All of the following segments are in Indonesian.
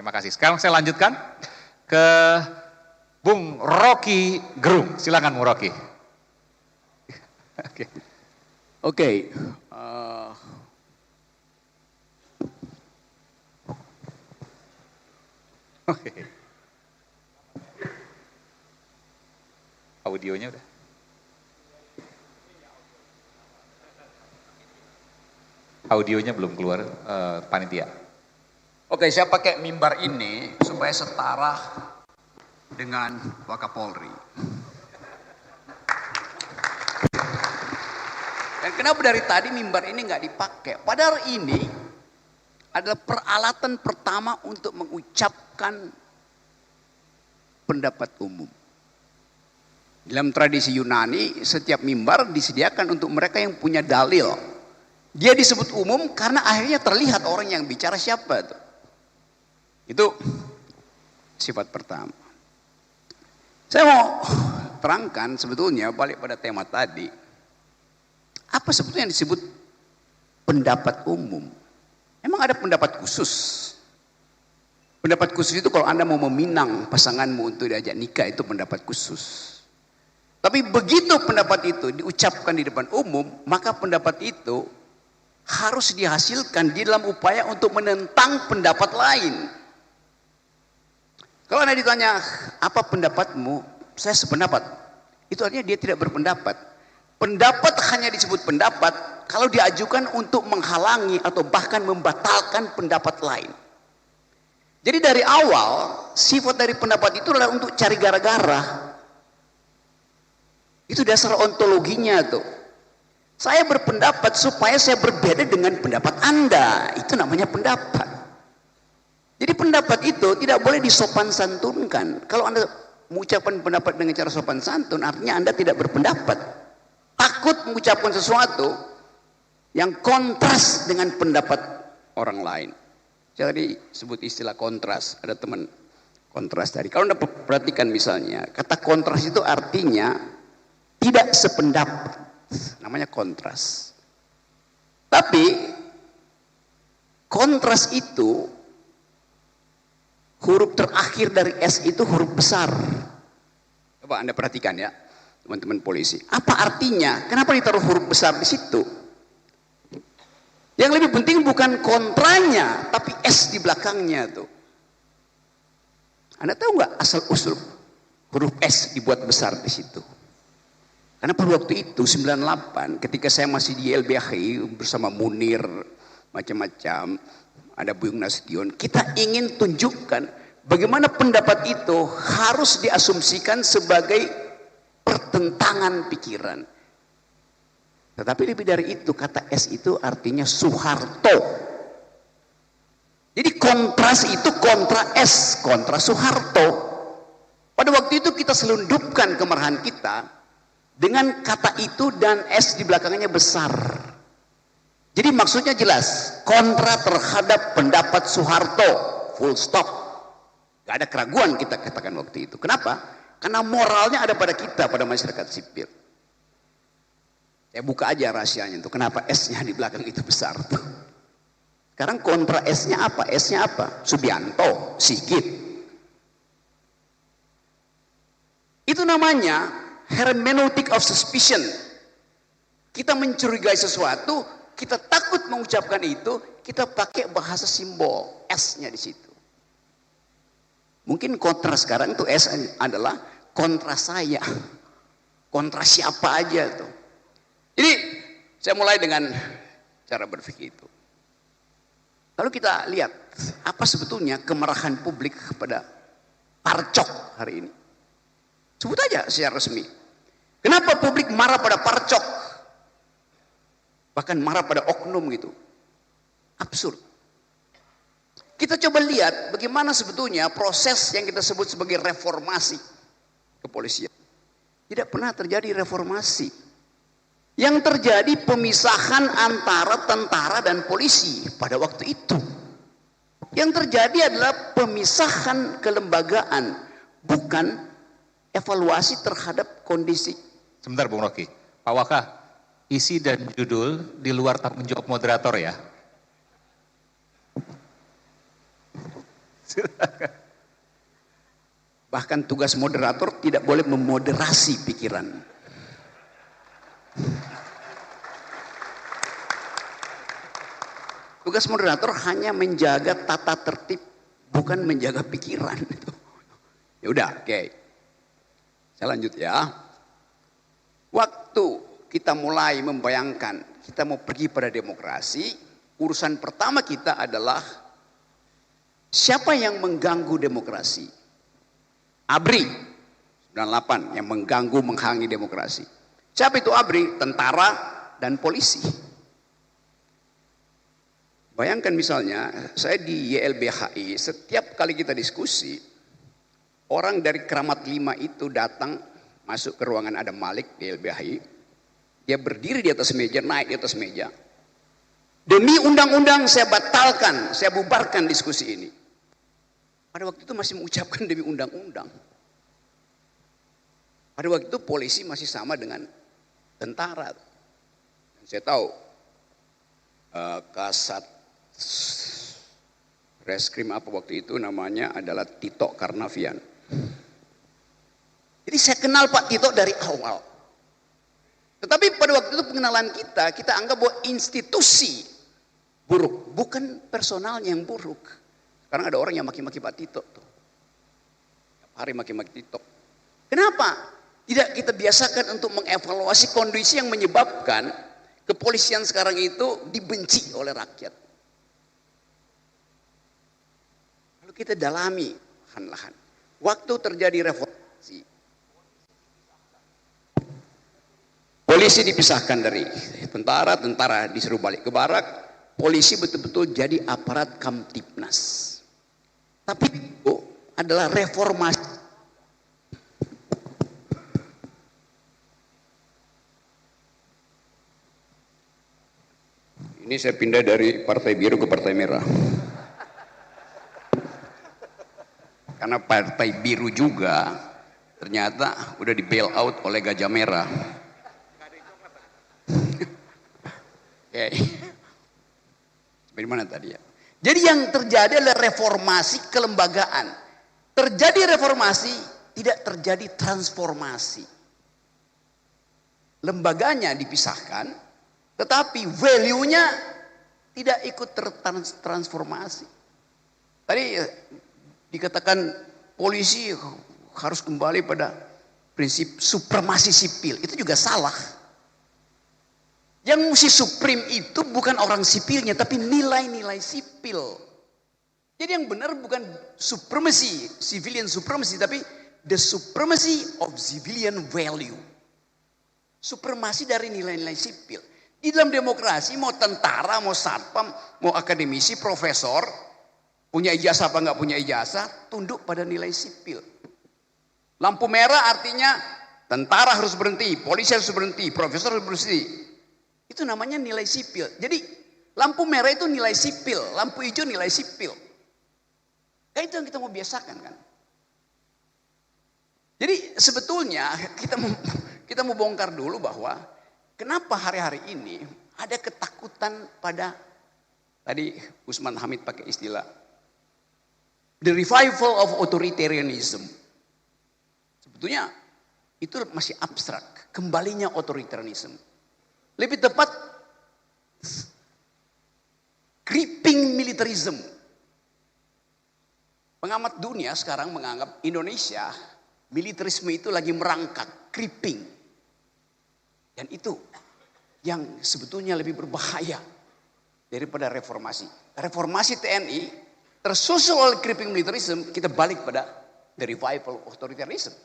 Terima kasih. Sekarang saya lanjutkan ke Bung Rocky Gerung. Silakan Bung Rocky. Oke. Oke. Audionya udah. Audionya belum keluar, panitia. Oke, saya pakai mimbar ini supaya setara dengan Wakapolri. Dan kenapa dari tadi mimbar ini nggak dipakai? Padahal ini adalah peralatan pertama untuk mengucapkan pendapat umum. Dalam tradisi Yunani, setiap mimbar disediakan untuk mereka yang punya dalil. Dia disebut umum karena akhirnya terlihat orang yang bicara siapa tuh. Itu sifat pertama. Saya mau terangkan sebetulnya balik pada tema tadi. Apa sebetulnya yang disebut pendapat umum? Emang ada pendapat khusus? Pendapat khusus itu kalau Anda mau meminang pasanganmu untuk diajak nikah, itu pendapat khusus. Tapi begitu pendapat itu diucapkan di depan umum, maka pendapat itu harus dihasilkan di dalam upaya untuk menentang pendapat lain. Kalau Anda ditanya, apa pendapatmu? Saya sependapat. Itu artinya dia tidak berpendapat. Pendapat hanya disebut pendapat kalau diajukan untuk menghalangi atau bahkan membatalkan pendapat lain. Jadi dari awal, sifat dari pendapat itu adalah untuk cari gara-gara. Itu dasar ontologinya tuh. Saya berpendapat supaya saya berbeda dengan pendapat Anda. Itu namanya pendapat. Jadi pendapat itu tidak boleh disopan santunkan. Kalau Anda mengucapkan pendapat dengan cara sopan santun, artinya Anda tidak berpendapat. Takut mengucapkan sesuatu yang kontras dengan pendapat orang lain. Saya tadi sebut istilah kontras. Ada teman kontras tadi. Kalau Anda perhatikan misalnya, kata kontras itu artinya tidak sependapat. Namanya kontras. Tapi kontras itu huruf terakhir dari S itu huruf besar. Coba Anda perhatikan ya, teman-teman polisi. Apa artinya? Kenapa ditaruh huruf besar di situ? Yang lebih penting bukan kontranya, tapi S di belakangnya tuh. Anda tahu nggak asal usul huruf S dibuat besar di situ? Karena pada waktu itu 98 ketika saya masih di LBH bersama Munir macam-macam, ada Buyung Nasution, kita ingin tunjukkan bagaimana pendapat itu harus diasumsikan sebagai pertentangan pikiran. Tetapi lebih dari itu, kata S itu artinya Soeharto. Jadi kontras itu kontra S, kontra Soeharto. Pada waktu itu kita selundupkan kemarahan kita dengan kata itu dan S di belakangnya besar. Jadi maksudnya jelas, kontra terhadap pendapat Soeharto, full stop. Gak ada keraguan kita katakan waktu itu. Kenapa? Karena moralnya ada pada kita, pada masyarakat sipil. Saya buka aja rahasianya itu, kenapa S-nya di belakang itu besar. Sekarang kontra S-nya apa? S-nya apa? Subianto, Sigit. Itu namanya hermeneutic of suspicion. Kita mencurigai sesuatu, kita takut mengucapkan itu, kita pakai bahasa simbol S-nya di situ. Mungkin kontra sekarang itu S adalah kontra saya, kontra siapa aja tuh. Jadi saya mulai dengan cara berpikir itu. Lalu kita lihat apa sebetulnya kemarahan publik kepada Parcok hari ini. Sebut aja secara resmi. Kenapa publik marah pada Parcok? Bahkan marah pada oknum gitu. Absurd. Kita coba lihat bagaimana sebetulnya proses yang kita sebut sebagai reformasi kepolisian. Tidak pernah terjadi reformasi. Yang terjadi pemisahan antara tentara dan polisi pada waktu itu. Yang terjadi adalah pemisahan kelembagaan, bukan evaluasi terhadap kondisi. Sebentar Bung Rocky. Pak Waka, isi dan judul di luar tanggung jawab moderator ya. Bahkan tugas moderator tidak boleh memoderasi pikiran. Tugas moderator hanya menjaga tata tertib, bukan menjaga pikiran. Ya udah, oke. Saya lanjut ya. Waktu kita mulai membayangkan kita mau pergi pada demokrasi, urusan pertama kita adalah siapa yang mengganggu demokrasi? ABRI 98 yang mengganggu, menghalangi demokrasi. Siapa itu ABRI? Tentara dan polisi. Bayangkan misalnya, saya di YLBHI, setiap kali kita diskusi, orang dari Kramat 5 itu datang, masuk ke ruangan Adam Malik di YLBHI, dia berdiri di atas meja, naik di atas meja. Demi undang-undang saya batalkan, saya bubarkan diskusi ini. Pada waktu itu masih mengucapkan demi undang-undang. Pada waktu itu polisi masih sama dengan tentara. Dan saya tahu Kasat Reskrim apa waktu itu namanya adalah Tito Karnavian. Jadi saya kenal Pak Tito dari awal. Tetapi pada waktu itu pengenalan kita anggap bahwa institusi buruk, bukan personalnya yang buruk. Sekarang ada orang yang maki-maki Pak Tito tuh. Tiap hari maki-maki Tito. Kenapa? Tidak kita biasakan untuk mengevaluasi kondisi yang menyebabkan kepolisian sekarang itu dibenci oleh rakyat. Lalu kita dalami lahan-lahan. Waktu terjadi reformasi, polisi dipisahkan dari tentara, tentara disuruh balik ke barak, polisi betul-betul jadi aparat Kamtipnas. Tapi itu adalah reformasi. Ini saya pindah dari Partai Biru ke Partai Merah. Karena Partai Biru juga ternyata udah di bail out oleh Gajah Merah. Oke. Dari mana tadi ya? Jadi yang terjadi adalah reformasi kelembagaan. Terjadi reformasi, tidak terjadi transformasi. Lembaganya dipisahkan, tetapi value-nya tidak ikut tertransformasi. Tadi dikatakan polisi harus kembali pada prinsip supremasi sipil. Itu juga salah. Yang mesti supreme itu bukan orang sipilnya, tapi nilai-nilai sipil. Jadi yang benar bukan supremacy, civilian supremacy, tapi the supremacy of civilian value. Supremasi dari nilai-nilai sipil. Di dalam demokrasi mau tentara, mau satpam, mau akademisi, profesor, punya ijazah apa enggak punya ijazah, tunduk pada nilai sipil. Lampu merah artinya tentara harus berhenti, polisi harus berhenti, profesor harus berhenti. Itu namanya nilai sipil. Jadi lampu merah itu nilai sipil, lampu hijau nilai sipil. Kan itu yang kita mau biasakan kan. Jadi sebetulnya kita mau bongkar dulu bahwa kenapa hari-hari ini ada ketakutan pada, tadi Usman Hamid pakai istilah the revival of authoritarianism. Sebetulnya itu masih abstrak, kembalinya otoritarianisme. Lebih tepat creeping militarism. Pengamat dunia sekarang menganggap Indonesia militarisme itu lagi merangkak, creeping. Dan itu yang sebetulnya lebih berbahaya daripada reformasi. Reformasi TNI tersusul oleh creeping militarism, kita balik pada the revival of authoritarianism.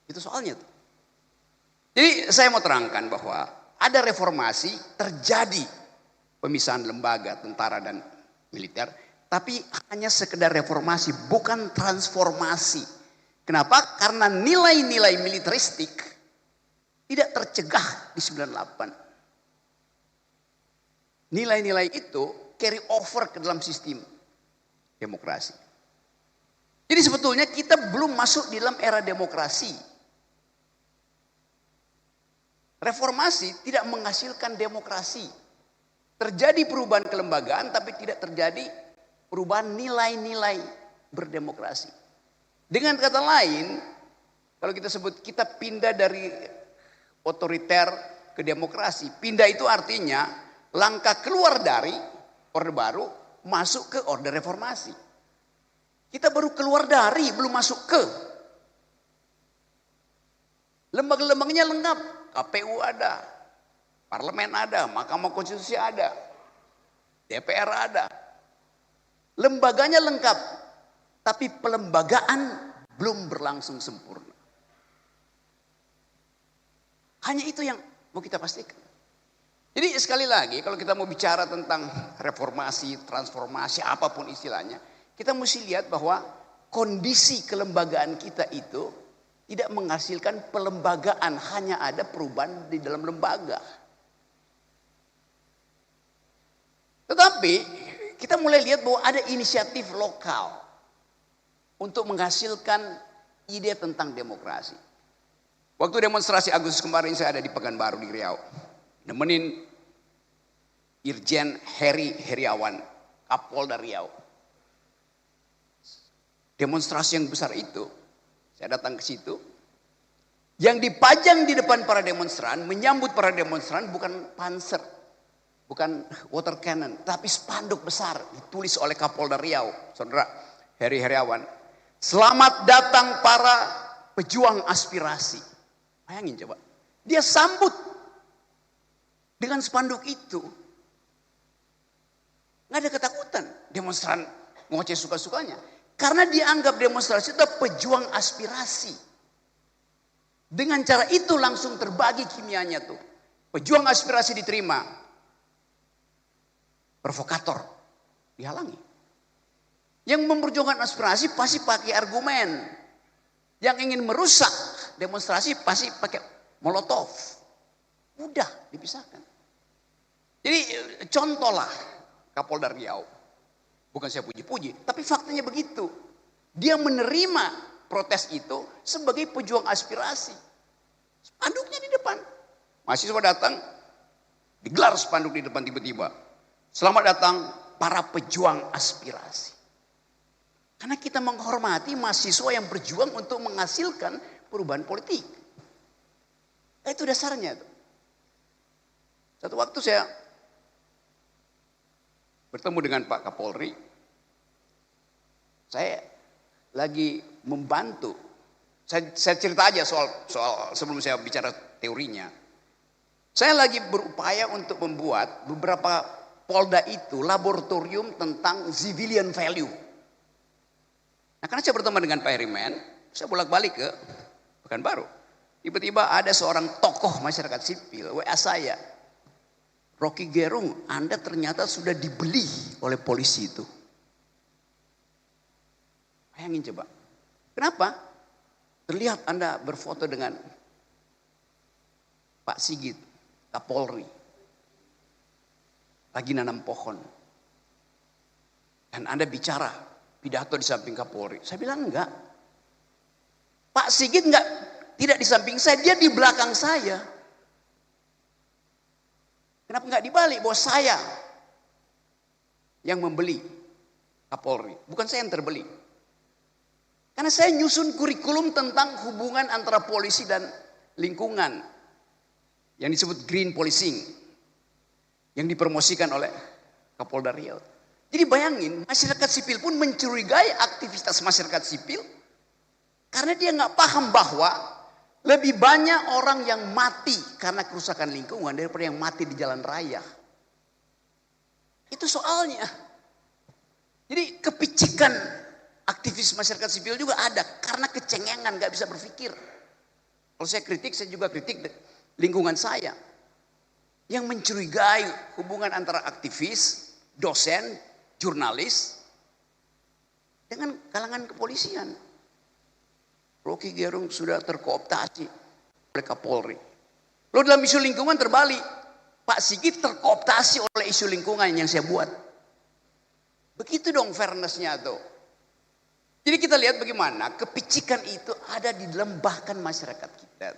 Itu soalnya tuh. Jadi saya mau terangkan bahwa ada reformasi, terjadi pemisahan lembaga tentara dan militer, tapi hanya sekedar reformasi, bukan transformasi. Kenapa? Karena nilai-nilai militeristik tidak tercegah di 98. Nilai-nilai itu carry over ke dalam sistem demokrasi. Jadi sebetulnya kita belum masuk di dalam era demokrasi. Reformasi tidak menghasilkan demokrasi. Terjadi perubahan kelembagaan tapi tidak terjadi perubahan nilai-nilai berdemokrasi. Dengan kata lain, kalau kita sebut kita pindah dari otoriter ke demokrasi. Pindah itu artinya langkah keluar dari orde baru masuk ke orde reformasi. Kita baru keluar dari, belum masuk ke. Lembaga-lembaganya lengkap. KPU ada, parlemen ada, Mahkamah Konstitusi ada, DPR ada. Lembaganya lengkap, tapi pelembagaan belum berlangsung sempurna. Hanya itu yang mau kita pastikan. Jadi sekali lagi kalau kita mau bicara tentang reformasi, transformasi, apapun istilahnya, kita mesti lihat bahwa kondisi kelembagaan kita itu tidak menghasilkan pelembagaan, hanya ada perubahan di dalam lembaga. Tetapi kita mulai lihat bahwa ada inisiatif lokal untuk menghasilkan ide tentang demokrasi. Waktu demonstrasi Agustus kemarin saya ada di Pekanbaru di Riau. Nemenin Irjen Heri Heriawan, Kapolda Riau. Demonstrasi yang besar itu, saya datang ke situ. Yang dipajang di depan para demonstran, menyambut para demonstran bukan panser, bukan water cannon, tapi spanduk besar ditulis oleh Kapolda Riau, Saudara Heri Heriawan. Selamat datang para pejuang aspirasi. Bayangin coba, dia sambut dengan spanduk itu. Nggak ada ketakutan, demonstran ngoceh suka-sukanya. Karena dianggap demonstrasi itu pejuang aspirasi. Dengan cara itu langsung terbagi kimianya tuh. Pejuang aspirasi diterima. Provokator dihalangi. Yang memperjuangkan aspirasi pasti pakai argumen. Yang ingin merusak demonstrasi pasti pakai molotov. Mudah dipisahkan. Jadi contohlah Kapolda Riau. Bukan saya puji-puji, tapi faktanya begitu. Dia menerima protes itu sebagai pejuang aspirasi. Spanduknya di depan. Mahasiswa datang, digelar spanduk di depan tiba-tiba. Selamat datang para pejuang aspirasi. Karena kita menghormati mahasiswa yang berjuang untuk menghasilkan perubahan politik. Itu dasarnya. Satu waktu saya bertemu dengan Pak Kapolri. Saya lagi membantu. Saya cerita aja soal sebelum saya bicara teorinya. Saya lagi berupaya untuk membuat beberapa Polda itu laboratorium tentang civilian value. Nah, karena saya berteman dengan Pak Herimen, saya bolak-balik ke Pekanbaru. Tiba-tiba ada seorang tokoh masyarakat sipil WA saya. Rocky Gerung, Anda ternyata sudah dibeli oleh polisi itu. Bayangin coba. Kenapa? Terlihat Anda berfoto dengan Pak Sigit, Kapolri. Lagi nanam pohon. Dan Anda bicara, pidato di samping Kapolri. Saya bilang enggak. Pak Sigit tidak di samping saya, dia di belakang saya. Kenapa enggak dibalik bahwa saya yang membeli Kapolri, bukan saya yang terbeli. Karena saya nyusun kurikulum tentang hubungan antara polisi dan lingkungan yang disebut green policing yang dipromosikan oleh Kapolda Riau. Jadi bayangin, masyarakat sipil pun mencurigai aktivitas masyarakat sipil karena dia nggak paham bahwa lebih banyak orang yang mati karena kerusakan lingkungan daripada yang mati di jalan raya. Itu soalnya. Jadi kepicikan aktivis masyarakat sipil juga ada karena kecengengan, nggak bisa berpikir. Kalau saya kritik, saya juga kritik lingkungan saya yang mencurigai hubungan antara aktivis, dosen, jurnalis dengan kalangan kepolisian. Rocky Gerung sudah terkooptasi oleh Kapolri. Lalu dalam isu lingkungan terbalik, Pak Sigit terkooptasi oleh isu lingkungan yang saya buat. Begitu dong fairness-nya tuh. Jadi kita lihat bagaimana kepicikan itu ada di dalam bahkan masyarakat kita.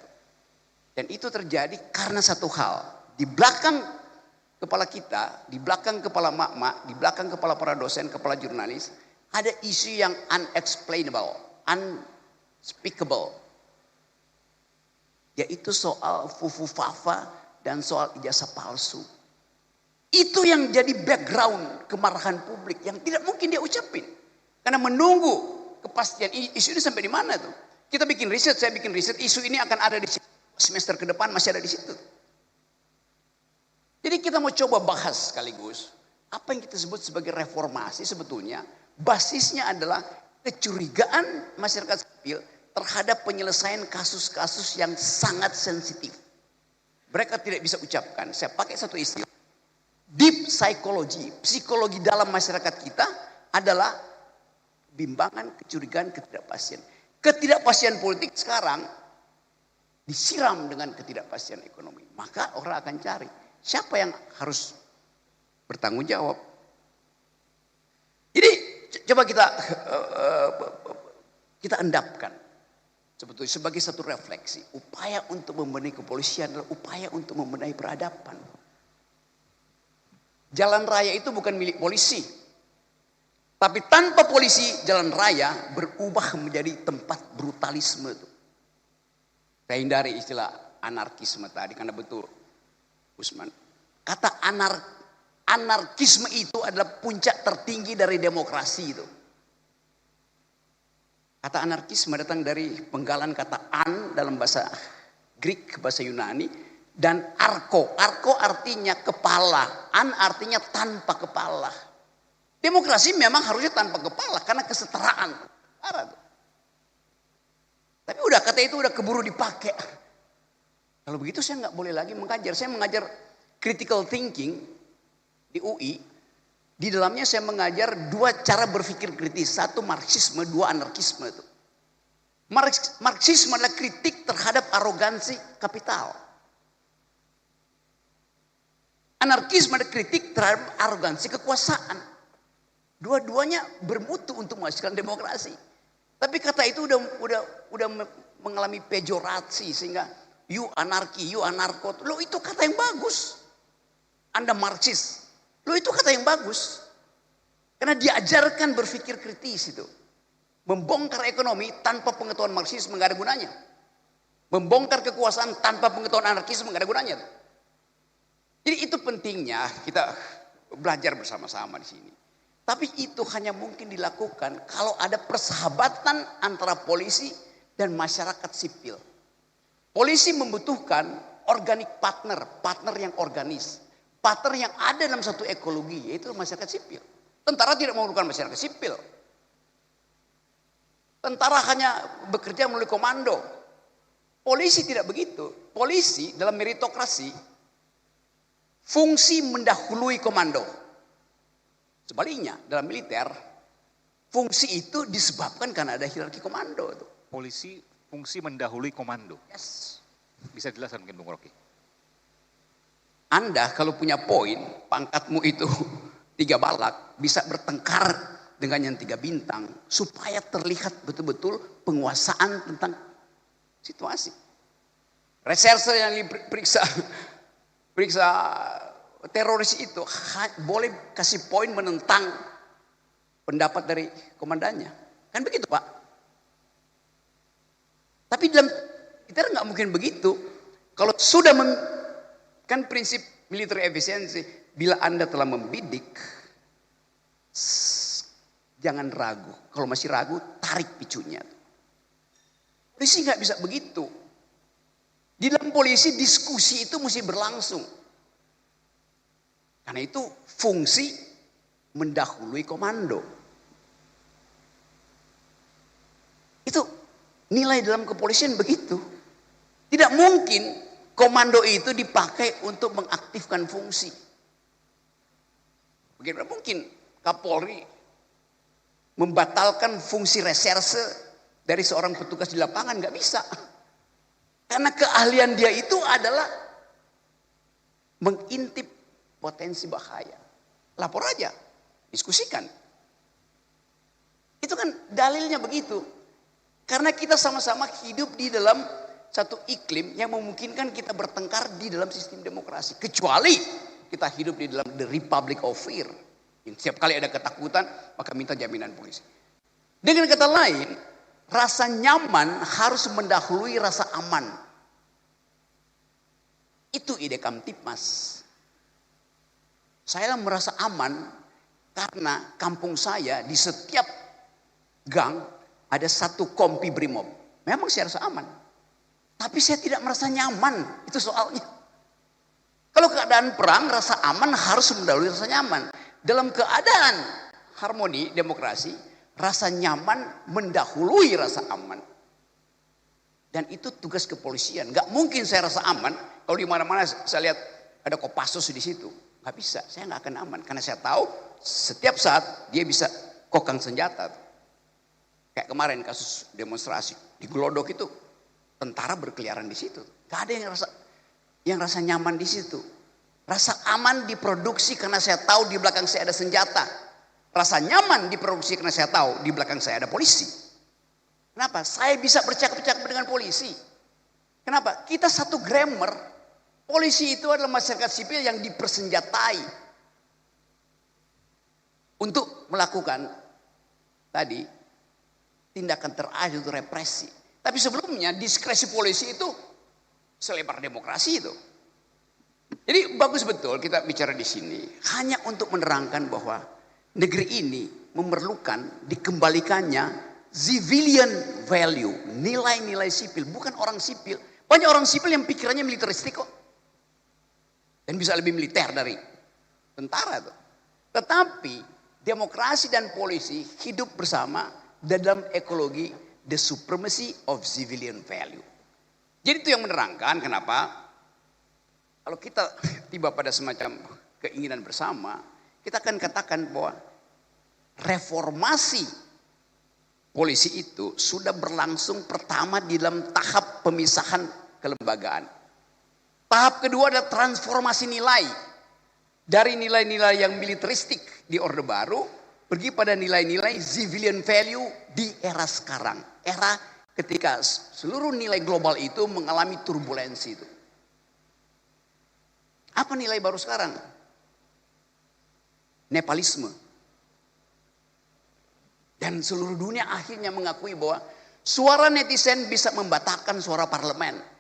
Dan itu terjadi karena satu hal. Di belakang kepala kita, di belakang kepala mak-mak, di belakang kepala para dosen, kepala jurnalis, ada isu yang unexplainable, unspeakable. Yaitu soal fufu fafa dan soal ijazah palsu. Itu yang jadi background kemarahan publik yang tidak mungkin dia ucapin. Karena menunggu kepastian isu ini sampai di mana tuh. Kita bikin riset, saya bikin riset, isu ini akan ada di semester ke depan masih ada di situ. Jadi kita mau coba bahas sekaligus apa yang kita sebut sebagai reformasi sebetulnya basisnya adalah kecurigaan masyarakat sipil terhadap penyelesaian kasus-kasus yang sangat sensitif. Mereka tidak bisa ucapkan, saya pakai satu istilah. Deep psychology, psikologi dalam masyarakat kita adalah bimbangan, kecurigaan, ketidakpastian. Ketidakpastian politik sekarang disiram dengan ketidakpastian ekonomi. Maka orang akan cari siapa yang harus bertanggung jawab. Jadi coba kita endapkan sebetulnya sebagai satu refleksi. Upaya untuk membenahi kepolisian adalah upaya untuk membenahi peradaban. Jalan raya itu bukan milik polisi. Tapi tanpa polisi jalan raya berubah menjadi tempat brutalisme. Saya hindari istilah anarkisme tadi karena betul Usman. Kata anarkisme itu adalah puncak tertinggi dari demokrasi itu. Kata anarkisme datang dari penggalan kata an dalam bahasa Greek, bahasa Yunani. Dan arko. Arko artinya kepala. An artinya tanpa kepala. Demokrasi memang harusnya tanpa kepala karena kesetaraan. Tapi udah kata itu udah keburu dipakai. Kalau begitu saya nggak boleh lagi mengajar. Saya mengajar critical thinking di UI. Di dalamnya saya mengajar dua cara berpikir kritis. Satu marxisme, dua anarkisme. Itu. Marxisme adalah kritik terhadap arogansi kapital. Anarkisme adalah kritik terhadap arogansi kekuasaan. Dua-duanya bermutu untuk menghasilkan demokrasi. Tapi kata itu udah mengalami pejorasi sehingga you anarki, you anarko. Lo itu kata yang bagus. Anda Marxis. Lo itu kata yang bagus. Karena diajarkan berpikir kritis itu. Membongkar ekonomi tanpa pengetahuan Marxisme nggak ada gunanya. Membongkar kekuasaan tanpa pengetahuan anarkisme nggak ada gunanya. Jadi itu pentingnya kita belajar bersama-sama di sini. Tapi itu hanya mungkin dilakukan kalau ada persahabatan antara polisi dan masyarakat sipil. Polisi membutuhkan organic partner yang organis. Partner yang ada dalam satu ekologi, yaitu masyarakat sipil. Tentara tidak memerlukan masyarakat sipil. Tentara hanya bekerja melalui komando. Polisi tidak begitu. Polisi dalam meritokrasi fungsi mendahului komando. Sebaliknya dalam militer fungsi itu disebabkan karena ada hierarki komando. Polisi fungsi mendahului komando. Yes. Bisa jelaskan mungkin Bung Rocky? Anda kalau punya poin, pangkatmu itu 3 balak, bisa bertengkar dengan yang 3 bintang supaya terlihat betul-betul penguasaan tentang situasi. Reserse yang diperiksa teroris itu boleh kasih poin menentang pendapat dari komandannya. Kan begitu Pak? Tapi dalam kita nggak mungkin begitu. Kalau sudah kan prinsip military efficiency, bila Anda telah membidik, jangan ragu. Kalau masih ragu, tarik picunya. Polisi nggak bisa begitu. Di dalam polisi diskusi itu mesti berlangsung. Karena itu fungsi mendahului komando. Itu nilai dalam kepolisian begitu. Tidak mungkin komando itu dipakai untuk mengaktifkan fungsi. Bagaimana mungkin Kapolri membatalkan fungsi reserse dari seorang petugas di lapangan? Nggak bisa. Karena keahlian dia itu adalah mengintip potensi bahaya. Lapor aja, diskusikan. Itu kan dalilnya begitu. Karena kita sama-sama hidup di dalam satu iklim yang memungkinkan kita bertengkar di dalam sistem demokrasi. Kecuali kita hidup di dalam the republic of fear. Di Setiap kali ada ketakutan, maka minta jaminan polisi. Dengan kata lain, rasa nyaman harus mendahului rasa aman. Itu ide Kamtipmas. Saya merasa aman karena kampung saya di setiap gang ada satu kompi brimob. Memang saya rasa aman. Tapi saya tidak merasa nyaman. Itu soalnya. Kalau keadaan perang, rasa aman harus mendahului rasa nyaman. Dalam keadaan harmoni, demokrasi, rasa nyaman mendahului rasa aman. Dan itu tugas kepolisian. Gak mungkin saya rasa aman kalau di mana-mana saya lihat ada Kopassus di situ. Gak bisa, saya gak akan aman. Karena saya tahu setiap saat dia bisa kokang senjata. Kayak kemarin kasus demonstrasi di Glodok itu, tentara berkeliaran di situ. Gak ada yang rasa nyaman di situ. Rasa aman diproduksi karena saya tahu di belakang saya ada senjata. Rasa nyaman diproduksi karena saya tahu di belakang saya ada polisi. Kenapa? Saya bisa bercakap-cakap dengan polisi. Kenapa? Kita satu grammar. Polisi itu adalah masyarakat sipil yang dipersenjatai untuk melakukan tadi tindakan terakhir itu represi. Tapi sebelumnya diskresi polisi itu selebar demokrasi itu. Jadi bagus betul kita bicara di sini hanya untuk menerangkan bahwa negeri ini memerlukan dikembalikannya civilian value, nilai-nilai sipil, bukan orang sipil. Banyak orang sipil yang pikirannya militeristik kok. Dan bisa lebih militer dari tentara tuh. Tetapi demokrasi dan polisi hidup bersama dalam ekologi the supremacy of civilian value. Jadi itu yang menerangkan kenapa kalau kita tiba pada semacam keinginan bersama, kita akan katakan bahwa reformasi polisi itu sudah berlangsung pertama di dalam tahap pemisahan kelembagaan. Tahap kedua adalah transformasi nilai. Dari nilai-nilai yang militeristik di Orde Baru, pergi pada nilai-nilai civilian value di era sekarang. Era ketika seluruh nilai global itu mengalami turbulensi itu. Apa nilai baru sekarang? Nepalisme. Dan seluruh dunia akhirnya mengakui bahwa suara netizen bisa membatalkan suara parlemen.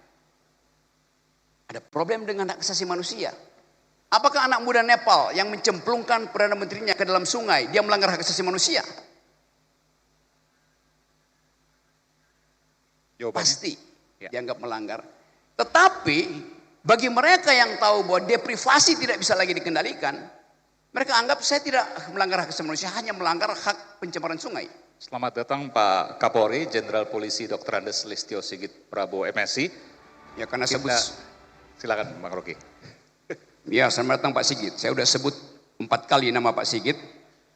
Ada problem dengan hak asasi manusia. Apakah anak muda Nepal yang mencemplungkan Perdana Menterinya ke dalam sungai, dia melanggar hak asasi manusia? Jawabannya? Pasti dianggap melanggar. Tetapi bagi mereka yang tahu bahwa deprivasi tidak bisa lagi dikendalikan, mereka anggap saya tidak melanggar hak asasi manusia, hanya melanggar hak pencemaran sungai. Selamat datang Pak Kapolri, Jenderal Polisi Dr. Andes Listio Sigit Prabowo MSI. Ya karena sebut. Silakan Bang Rocky. Ya selamat datang Pak Sigit. Saya sudah sebut 4 kali nama Pak Sigit.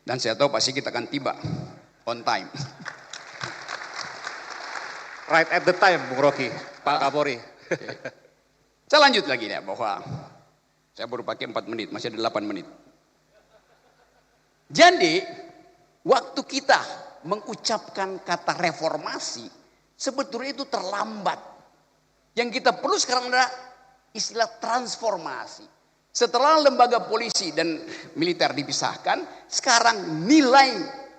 Dan saya tahu Pak Sigit akan tiba on time. Right at the time Bung Rocky, Pak Kapolri. Saya lanjut lagi ya bahwa saya baru pakai 4 menit, masih ada 8 menit. Jadi waktu kita mengucapkan kata reformasi sebetulnya itu terlambat. Yang kita perlu sekarang adalah istilah transformasi. Setelah lembaga polisi dan militer dipisahkan, sekarang nilai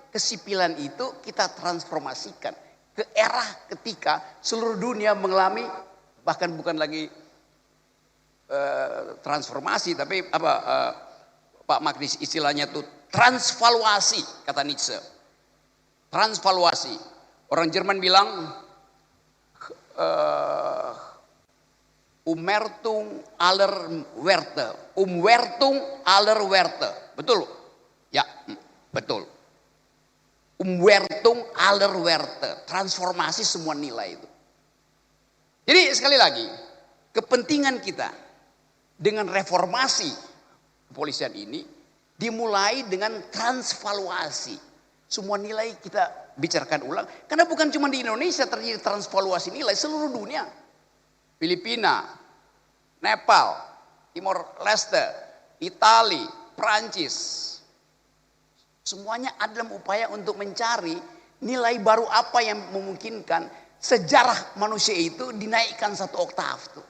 kesipilan itu kita transformasikan ke era ketika seluruh dunia mengalami bahkan bukan lagi transformasi tapi Pak Magdis istilahnya itu transvaluasi kata Nietzsche. Transvaluasi. Orang Jerman bilang Umwertung aller Werte. Umwertung aller Werte. Betul? Ya, betul. Umwertung aller Werte. Transformasi semua nilai itu. Jadi sekali lagi, kepentingan kita dengan reformasi kepolisian ini dimulai dengan transvaluasi. Semua nilai kita bicarakan ulang. Karena bukan cuma di Indonesia terjadi transvaluasi nilai, seluruh dunia. Filipina, Nepal, Timor Leste, Itali, Prancis. Semuanya adalah upaya untuk mencari nilai baru apa yang memungkinkan sejarah manusia itu dinaikkan 1 oktav tuh.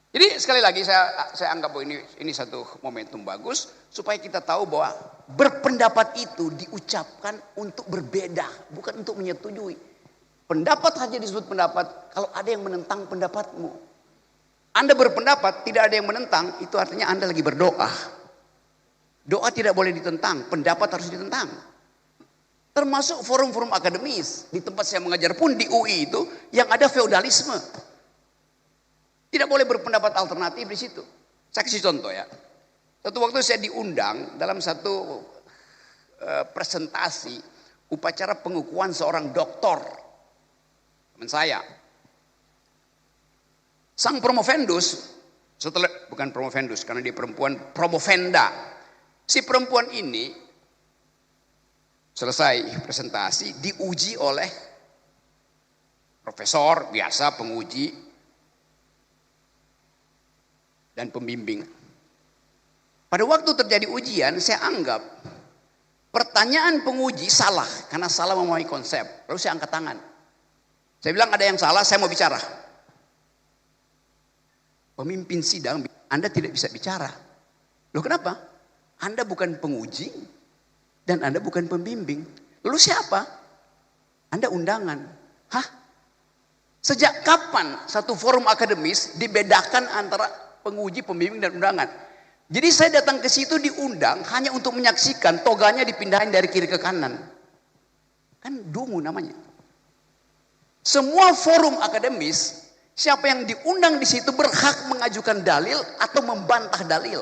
Jadi sekali lagi saya anggap bahwa ini satu momentum bagus supaya kita tahu bahwa berpendapat itu diucapkan untuk berbeda, bukan untuk menyetujui. Pendapat hanya disebut pendapat kalau ada yang menentang pendapatmu. Anda berpendapat tidak ada yang menentang, itu artinya Anda lagi berdoa. Doa tidak boleh ditentang, pendapat harus ditentang. Termasuk forum-forum akademis. Di tempat saya mengajar pun di UI itu yang ada feodalisme. Tidak boleh berpendapat alternatif di situ. Saya kasih contoh ya. Satu waktu saya diundang dalam satu presentasi upacara pengukuhan seorang doktor. Teman saya. Sang promovendus, bukan promovendus karena dia perempuan, promovenda. Si perempuan ini selesai presentasi diuji oleh profesor biasa, penguji dan pembimbing. Pada waktu terjadi ujian, saya anggap pertanyaan penguji salah karena salah memahami konsep. Lalu saya angkat tangan. Saya bilang ada yang salah, saya mau bicara. Pemimpin sidang, Anda tidak bisa bicara. Loh kenapa? Anda bukan penguji dan Anda bukan pembimbing. Lalu siapa? Anda undangan. Hah? Sejak kapan satu forum akademis dibedakan antara penguji, pembimbing dan undangan? Jadi saya datang ke situ diundang hanya untuk menyaksikan toganya dipindahin dari kiri ke kanan. Kan dungu namanya. Semua forum akademis, siapa yang diundang di situ berhak mengajukan dalil atau membantah dalil.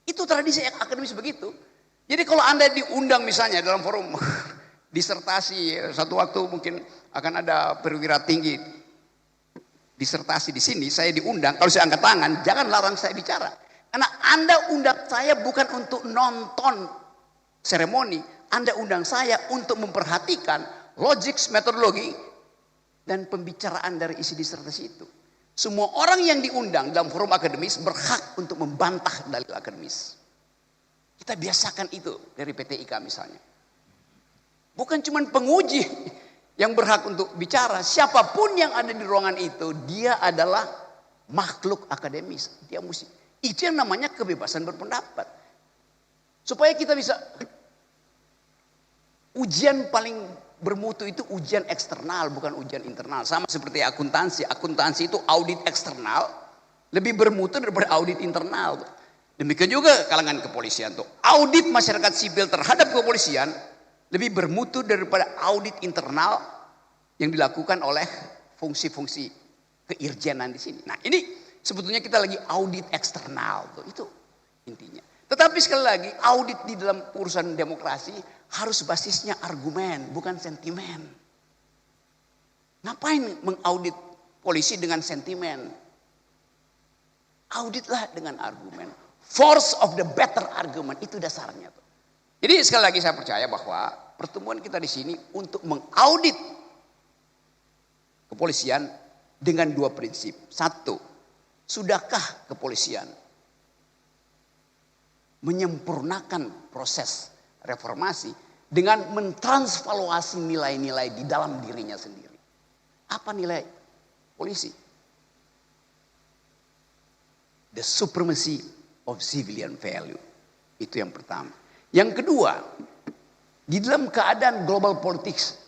Itu tradisi akademis begitu. Jadi kalau Anda diundang misalnya dalam forum disertasi, satu waktu mungkin akan ada perwira tinggi disertasi di sini, saya diundang, kalau saya angkat tangan, jangan larang saya bicara. Karena Anda undang saya bukan untuk nonton seremoni, Anda undang saya untuk memperhatikan logik, metodologi, dan pembicaraan dari isi disertasi itu. Semua orang yang diundang dalam forum akademis berhak untuk membantah dalil akademis. Kita biasakan itu dari PTIK misalnya. Bukan cuma penguji yang berhak untuk bicara. Siapapun yang ada di ruangan itu, dia adalah makhluk akademis. Dia mesti. Itu yang namanya kebebasan berpendapat. Supaya kita bisa. Ujian paling bermutu itu ujian eksternal, bukan ujian internal. Sama seperti akuntansi. Akuntansi itu audit eksternal lebih bermutu daripada audit internal. Demikian juga kalangan kepolisian tuh. Audit masyarakat sipil terhadap kepolisian lebih bermutu daripada audit internal yang dilakukan oleh fungsi-fungsi keirjenan di sini. Nah, ini sebetulnya kita lagi audit eksternal tuh. Itu intinya. Tetapi sekali lagi audit di dalam urusan demokrasi harus basisnya argumen, bukan sentimen. Ngapain mengaudit polisi dengan sentimen? Auditlah dengan argumen. Force of the better argument, itu dasarnya. Jadi sekali lagi saya percaya bahwa pertemuan kita di sini untuk mengaudit kepolisian dengan dua prinsip. Satu, sudahkah kepolisian menyempurnakan proses reformasi dengan mentransvaluasi nilai-nilai di dalam dirinya sendiri. Apa nilai polisi? The supremacy of civilian value. Itu yang pertama. Yang kedua, di dalam keadaan global politics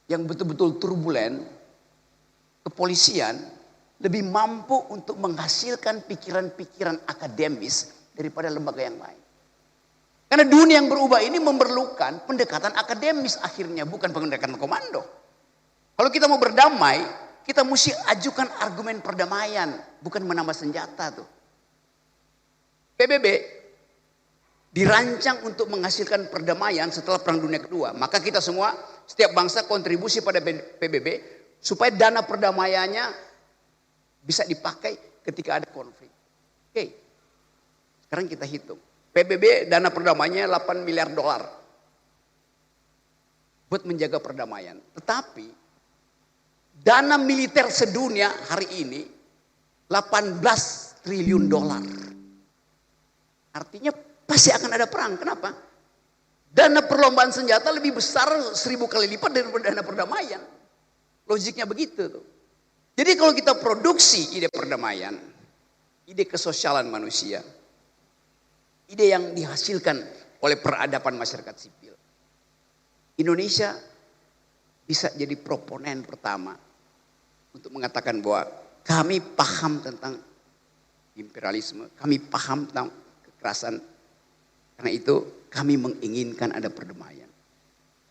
yang betul-betul turbulen, kepolisian lebih mampu untuk menghasilkan pikiran-pikiran akademis daripada lembaga yang lain. Karena dunia yang berubah ini memerlukan pendekatan akademis akhirnya, bukan pendekatan komando. Kalau kita mau berdamai, kita mesti ajukan argumen perdamaian, bukan menambah senjata tuh. PBB dirancang untuk menghasilkan perdamaian setelah Perang Dunia Kedua. Maka kita semua, setiap bangsa kontribusi pada PBB supaya dana perdamaiannya bisa dipakai ketika ada konflik. Oke. Sekarang kita hitung. PBB dana perdamaiannya 8 miliar dolar. Buat menjaga perdamaian. Tetapi dana militer sedunia hari ini 18 triliun dolar. Artinya pasti akan ada perang. Kenapa? Dana perlombaan senjata lebih besar 1000 kali lipat daripada dana perdamaian. Logiknya begitu tuh. Jadi kalau kita produksi ide perdamaian, ide kesosialan manusia, ide yang dihasilkan oleh peradaban masyarakat sipil, Indonesia bisa jadi proponen pertama untuk mengatakan bahwa kami paham tentang imperialisme, kami paham tentang kekerasan. Karena itu kami menginginkan ada perdamaian.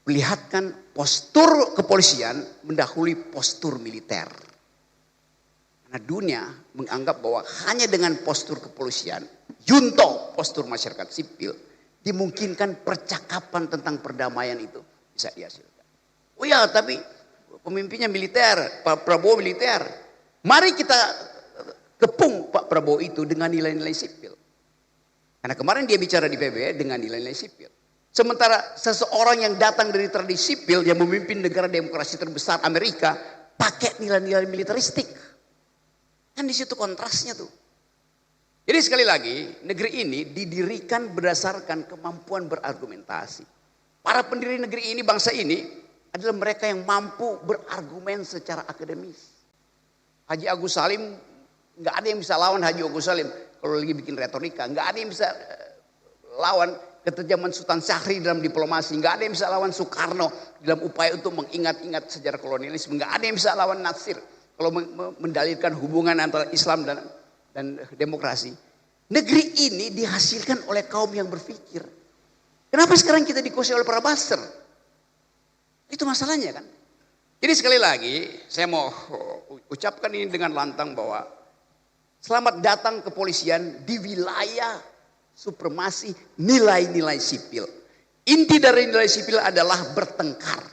Melihatkan postur kepolisian mendahului postur militer. Karena dunia menganggap bahwa hanya dengan postur kepolisian, junto postur masyarakat sipil, dimungkinkan percakapan tentang perdamaian itu bisa dihasilkan. Oh ya, tapi pemimpinnya militer, Pak Prabowo militer. Mari kita kepung Pak Prabowo itu dengan nilai-nilai sipil. Karena kemarin dia bicara di PBB dengan nilai-nilai sipil. Sementara seseorang yang datang dari tradisi sipil yang memimpin negara demokrasi terbesar Amerika pakai nilai-nilai militeristik. Kan di situ kontrasnya tuh. Jadi sekali lagi, negeri ini didirikan berdasarkan kemampuan berargumentasi. Para pendiri negeri ini, bangsa ini adalah mereka yang mampu berargumen secara akademis. Haji Agus Salim, nggak ada yang bisa lawan Haji Agus Salim kalau lagi bikin retorika. Nggak ada yang bisa lawan ketajaman Sultan Syahrir dalam diplomasi. Nggak ada yang bisa lawan Soekarno dalam upaya untuk mengingat-ingat sejarah kolonialisme. Nggak ada yang bisa lawan Natsir kalau mendalilkan hubungan antara Islam dan demokrasi. Negeri ini dihasilkan oleh kaum yang berpikir. Kenapa sekarang kita dikuasai oleh para buzzer? Itu masalahnya kan. Jadi sekali lagi saya mau ucapkan ini dengan lantang bahwa selamat datang kepolisian di wilayah supremasi nilai-nilai sipil. Inti dari nilai sipil adalah bertengkar.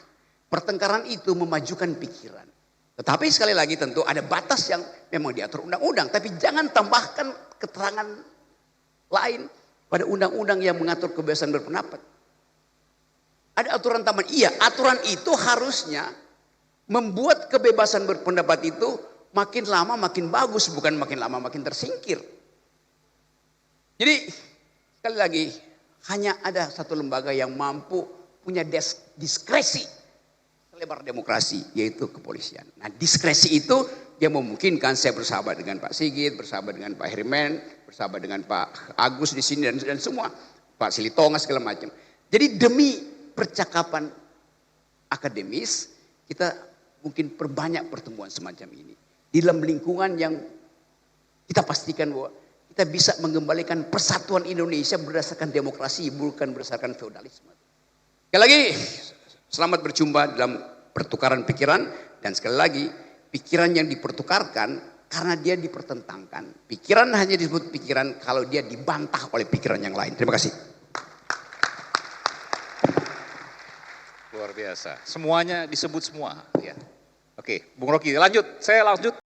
Pertengkaran itu memajukan pikiran. Tetapi sekali lagi tentu ada batas yang memang diatur undang-undang. Tapi jangan tambahkan keterangan lain pada undang-undang yang mengatur kebebasan berpendapat. Ada aturan tambahan. Iya, aturan itu harusnya membuat kebebasan berpendapat itu makin lama makin bagus. Bukan makin lama makin tersingkir. Jadi sekali lagi hanya ada satu lembaga yang mampu punya diskresi selebar demokrasi, yaitu kepolisian. Nah, diskresi itu yang memungkinkan saya bersahabat dengan Pak Sigit, bersahabat dengan Pak Herman, bersahabat dengan Pak Agus di sini dan semua, Pak Silitonga segala macam. Jadi demi percakapan akademis kita mungkin perbanyak pertemuan semacam ini di dalam lingkungan yang kita pastikan bahwa kita bisa mengembalikan persatuan Indonesia berdasarkan demokrasi, bukan berdasarkan feodalisme. Sekali lagi, selamat berjumpa dalam pertukaran pikiran. Dan sekali lagi, pikiran yang dipertukarkan karena dia dipertentangkan. Pikiran hanya disebut pikiran kalau dia dibantah oleh pikiran yang lain. Terima kasih. Luar biasa. Semuanya disebut semua. Ya. Oke, Bung Rocky lanjut. Saya lanjut.